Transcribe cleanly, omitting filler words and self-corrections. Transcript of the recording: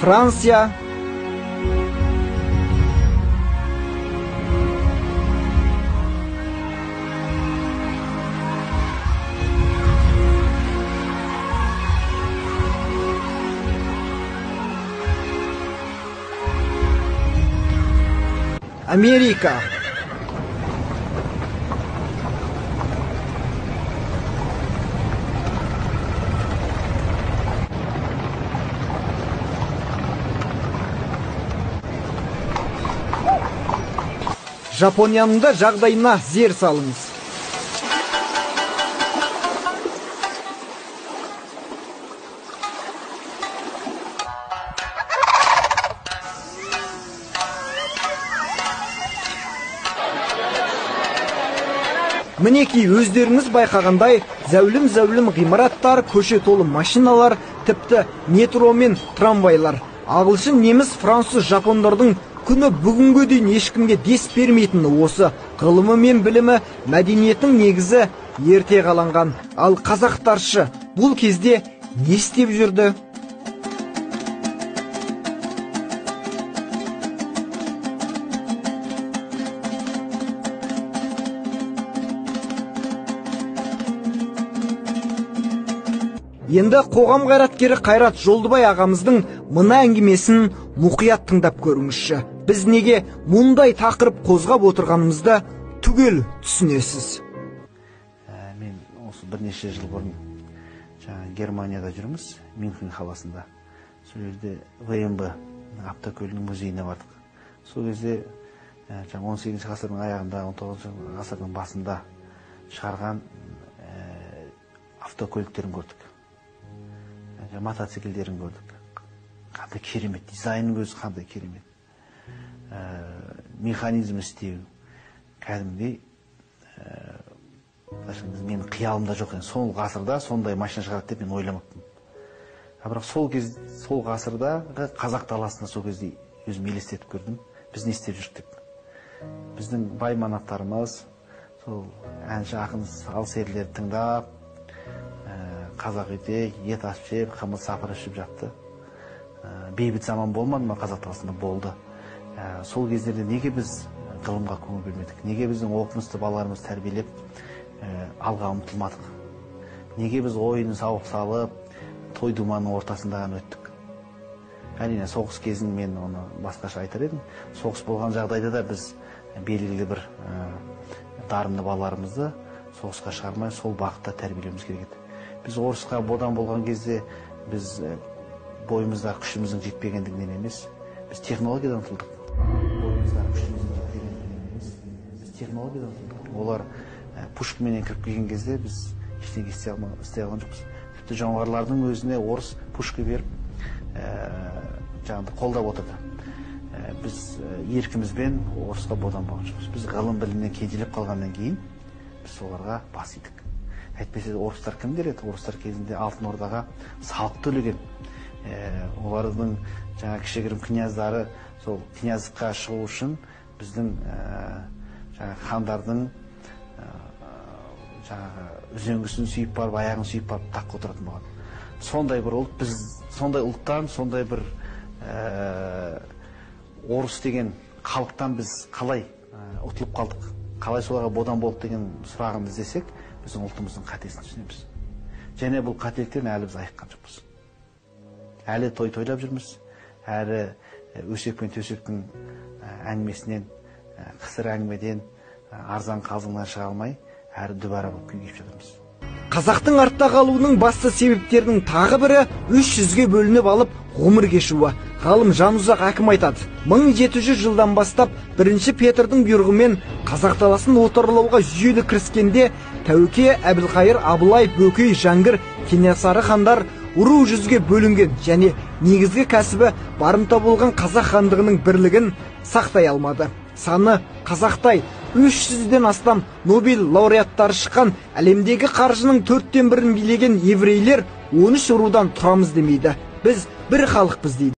Франция, Америка, Жапонияның да жағдайына зер салыңыз. Мінеки өздеріңіз байқағандай, зәулім ғимараттар, көше толы машиналар, тіпті метро мен трамвайлар. Ағылшын, неміс, француз, жапондардың күні бүгінге дейін ешкімге дес бермейтіні осы. Ғылымы мен білімі, мәдениетінің негізі ерте қаланған. Ал қазақтаршы бұл кезде не істеп жүрді? Енді қоғам қайраткері Қайрат Жолдыбай ағамыздың мына әңгімесін мұқият тыңдап көріңізші. Біз неге мұндай тақырып қозғап отырғанымызды түгел түсінесіз. Мен осы бірнеше жыл бұрын Германияда жүрміз, Мюнхен қаласында. Сол жерде ВМБ автокөлігінің музейіне бардық. Сол кезде 18 ғасырдың аяғында, 19 ғасырдың басында шығарған автокөліктерін көрдік. Мотоциклдерін көрдік. Қандай керемет, дизайнның өзі қандай керемет. Механизм істеу кәдімгідей менің қиялымда жоқ. Сол ғасырда сондай машина шығарады деп мен ойламаппын. Бірақ сол ғасырдағы қазақ даласында сол кезде өзім елестетіп көрдім. Біз не істеп жүрдік деп. Біздің бай манаттарымыз сол әнші ақын алсерлерді тыңдап, қазақ үйде ет асып жеп, қымыз сапыр ішіп жатты. Бейбіт заман болмады ма? Қазақ даласында болды. Сол кездерде неге біз ғылымға көңіл бөлмедік? Неге біздің оқымысты балаларымыз тәрбиелеп алға ұмтылмадық? Неге біз ойын сауық салып, той думанның ортасында ғана өттік? Әрине, соғыс кезін мен оны басқаша айтар едім. Соғыс болған жағдайда да біз белгілі бір дарынды балаларымызды соғысқа шығармай, сол бағытта тәрбиелеуіміз керек еді. Біз орысқа бодан болған кезде біз бойымыздағы күшіміздің жетпегендігінен емес, біз технологиядан ұтылдық. Олар пушкаменен кіріп келген кезде біз ештеңе істей алған жоқпыз. Тіпті жоңғарлардың өзіне орыс пушка беріп, қолдап отырды. Біз еркімізбен орысқа бодан болған жоқпыз. Біз ғылым білімнен кенжелеп қалғаннан кейін біз соларға бас идік. Әйтпесе орыстар кімдер еді? Орыстар кезінде Алтын Ордаға салық төлеген. Олардың кішігірім князьдары сол князьдікқа шығу үшін біздің хандардың үзеңгісін сүйіп барып, аяғын сүйіп барып таққа отыратын болған. Сондай бір ұлт, біз сондай ұлттан, сондай бір орыс деген халықтан біз қалай ұтылып қалдық? Қалай соларға бодан болды деген сұрағын іздесек, біздің ұлтымыздың қатесін түсінеміз. Және бұл қателіктен әлі біз айыққан жоқпыз. Әлі той тойлап жүрміз. Әлі өсек пен төсектің әңгімесінен, қысыр әңгімеден, арзан қалжыңнан шыға алмай, әрі дүбара болып күй кешіп жатырмыз. Қазақтың артта қалуының басты себептерінің тағы бірі 300-ге бөлініп алып ғұмыр кешуі. Ғалым Жанұзақ әкім айтады, 1700 жылдан бастап 1 Петрдің бұйрығымен қазақ даласын отарлауға жүйелі кіріскенде Тәуке, Әбілқайыр, Абылай, Бөкей, Жәңгір, Кенесары хандар ұру жүзге бөлінген және негізгі кәсібі барымта болған қазақ хандығының бірлігін сақтай алмады. Саны қазақтай 300-ден астам Нобель лауреаттары шыққан әлемдегі қаржының 4/1 билеген еврейлер 13 рудан тұрамыз демейді. Біз бір халықпыз дейді.